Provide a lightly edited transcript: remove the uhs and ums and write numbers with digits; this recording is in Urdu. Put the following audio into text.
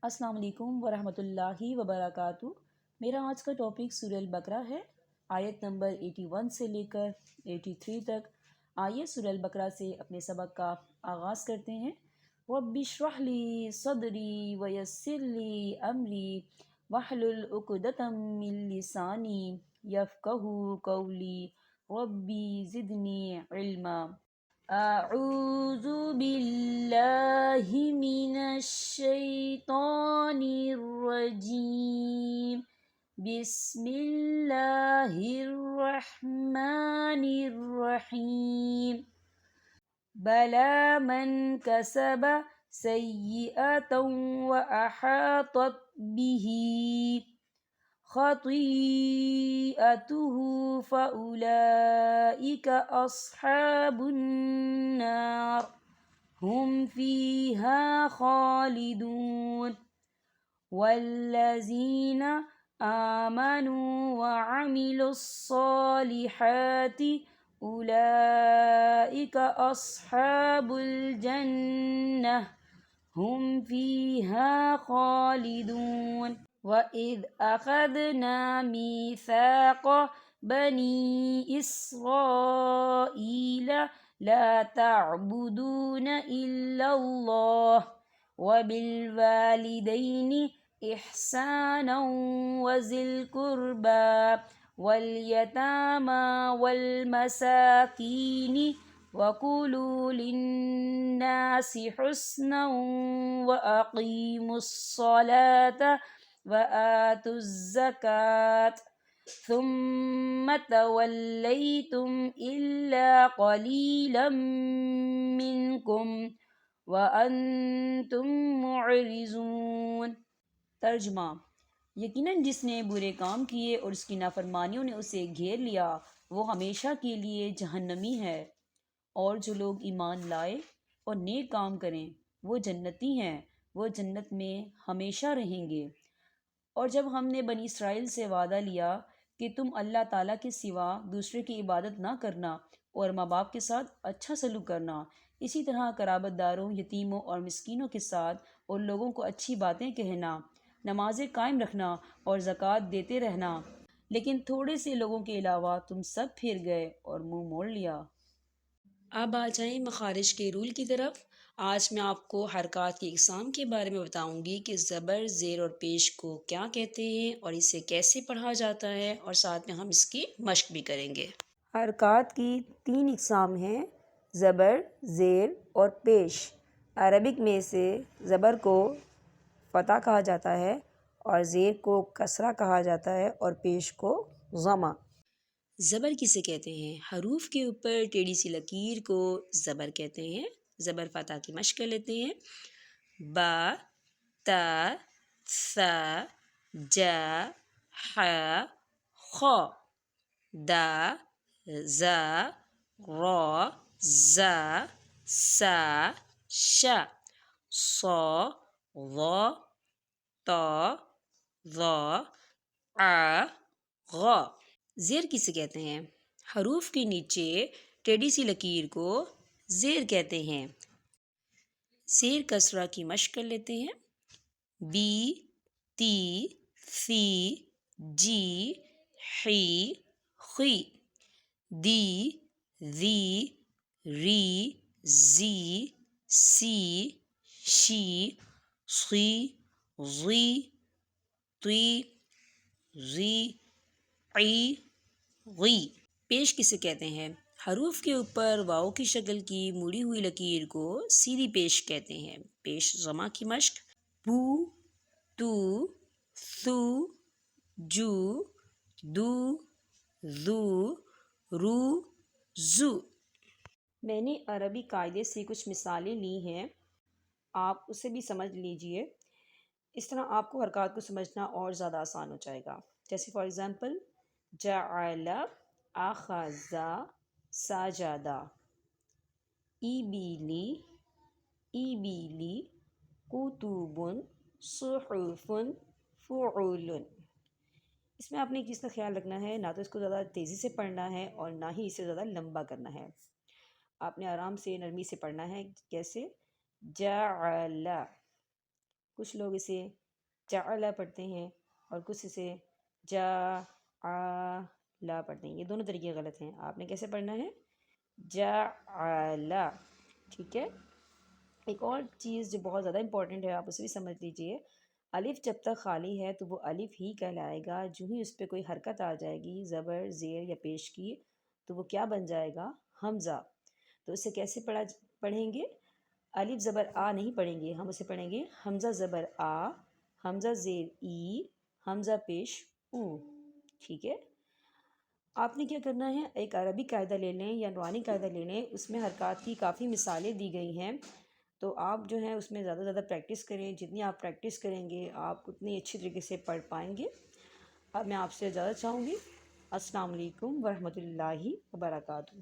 السلام علیکم ورحمۃ اللہ وبرکاتہ۔ میرا آج کا ٹاپک سورہ البقرہ ہے، آیت نمبر 81 سے لے کر 83 تک۔ آئیے سورہ البقرہ سے اپنے سبق کا آغاز کرتے ہیں۔ رب اشرح لی صدری ویسر لی امری واحلل عقدۃ من لسانی یفقہوا قولی ربی زدنی علما۔ أعوذ بالله من الشيطان الرجيم بسم الله الرحمن الرحيم بلى من كسب سيئة وأحاطت به خطيئته فأولئك أصحاب النار هم فيها خالدون والذين آمنوا وعملوا الصالحات أولئك أصحاب الجنة هم فيها خالدون وَإِذْ أَخَذْنَا مِيثَاقَ بَنِي إِسْرَائِيلَ لَا تَعْبُدُونَ إِلَّا اللَّهَ وَبِالْوَالِدَيْنِ إِحْسَانًا وَذِي الْقُرْبَى وَالْيَتَامَى وَالْمَسَاكِينِ وَقُولُوا لِلنَّاسِ حُسْنًا وَأَقِيمُوا الصَّلَاةَ وآتوا الزكاة ثم توليتم إلا قليلا منكم وأنتم معرضون۔ ترجمہ: یقیناً جس نے برے کام کیے اور اس کی نافرمانیوں نے اسے گھیر لیا وہ ہمیشہ کے لیے جہنمی ہے، اور جو لوگ ایمان لائے اور نیک کام کریں وہ جنتی ہیں، وہ جنت میں ہمیشہ رہیں گے۔ اور جب ہم نے بنی اسرائیل سے وعدہ لیا کہ تم اللہ تعالیٰ کے سوا دوسرے کی عبادت نہ کرنا اور ماں باپ کے ساتھ اچھا سلوک کرنا، اسی طرح قرابت داروں، یتیموں اور مسکینوں کے ساتھ اور لوگوں کو اچھی باتیں کہنا، نمازیں قائم رکھنا اور زکوٰۃ دیتے رہنا، لیکن تھوڑے سے لوگوں کے علاوہ تم سب پھر گئے اور منہ موڑ لیا۔ اب آ جائیں مخارج کے رول کی طرف۔ آج میں آپ کو حرکات کی اقسام کے بارے میں بتاؤں گی کہ زبر، زیر اور پیش کو کیا کہتے ہیں اور اسے کیسے پڑھا جاتا ہے، اور ساتھ میں ہم اس کی مشق بھی کریں گے۔ حرکات کی 3 اقسام ہیں: زبر، زیر اور پیش۔ عربک میں سے زبر کو فتح کہا جاتا ہے اور زیر کو کسرہ کہا جاتا ہے اور پیش کو ضمہ۔ زبر کسے کہتے ہیں؟ حروف کے اوپر ٹیڑھی سی لکیر کو زبر کہتے ہیں۔ زبر فتح کی مشق کر لیتے ہیں: با، تا، ثا، جا، ح، خ، دا، زا، را، زا، سا، شا، صا، ضا، طا، ظا، ع، غ۔ زیر کسے کہتے ہیں؟ حروف کے نیچے ٹیڑھی سی لکیر کو زیر کہتے ہیں۔ زیر کسرہ کی مشق کر لیتے ہیں: بی، تی، ثی، جی، حی، خی، دی، ذی، ری، زی، سی، شی، صی، ضی، طی، ضی، عی، غی۔ پیش کسے کہتے ہیں؟ حروف کے اوپر واؤ کی شکل کی مڑی ہوئی لکیر کو سیدھی پیش کہتے ہیں۔ پیش ضمہ کی مشق: بو، تو، ثو، جو، دو، ذو، رو، زو۔ میں نے عربی قاعدے سے کچھ مثالیں لی ہیں، آپ اسے بھی سمجھ لیجئے، اس طرح آپ کو حرکات کو سمجھنا اور زیادہ آسان ہو جائے گا۔ جیسے فار ایگزامپل: جعل، اخذ، سجد، ایبیلی، ایبیلی، کتب، صحف، فعول۔ اس میں آپ نے ایک چیز کا خیال رکھنا ہے، نہ تو اس کو زیادہ تیزی سے پڑھنا ہے اور نہ ہی اسے زیادہ لمبا کرنا ہے۔ آپ نے آرام سے نرمی سے پڑھنا ہے۔ کیسے؟ جعل، کچھ لوگ اسے جعل پڑھتے ہیں اور کچھ اسے جعل پڑھتے ہیں. یہ دونوں طریقے غلط ہیں. آپ نے کیسے پڑھنا ہے؟ جعل. ٹھیک ہے. ایک اور چیز جو بہت زیادہ امپورٹنٹ ہے، آپ اسے بھی سمجھ لیجئے. الف جب تک خالی ہے تو وہ الف ہی کہلائے گا. جو ہی اس پہ کوئی حرکت آ جائے گی، زبر، زیر یا پیش کی، تو وہ کیا بن جائے گا؟ حمزہ. تو اسے کیسے پڑھیں گے؟ الف زبر آ نہیں پڑھیں گے، ہم اسے پڑھیں گے حمزہ زبر آ، حمزہ زیر ای، حمزہ پیش او. ٹھیک ہے. آپ نے کیا کرنا ہے، ایک عربی قاعدہ لے لیں یا نورانی قاعدہ لے لیں. اس میں حرکات کی کافی مثالیں دی گئی ہیں، تو آپ جو ہے اس میں زیادہ سے زیادہ پریکٹس کریں. جتنی آپ پریکٹس کریں گے آپ اتنی اچھی طریقے سے پڑھ پائیں گے. اب میں آپ سے اجازت چاہوں گی. السلام علیکم ورحمۃ اللہ وبرکاتہ.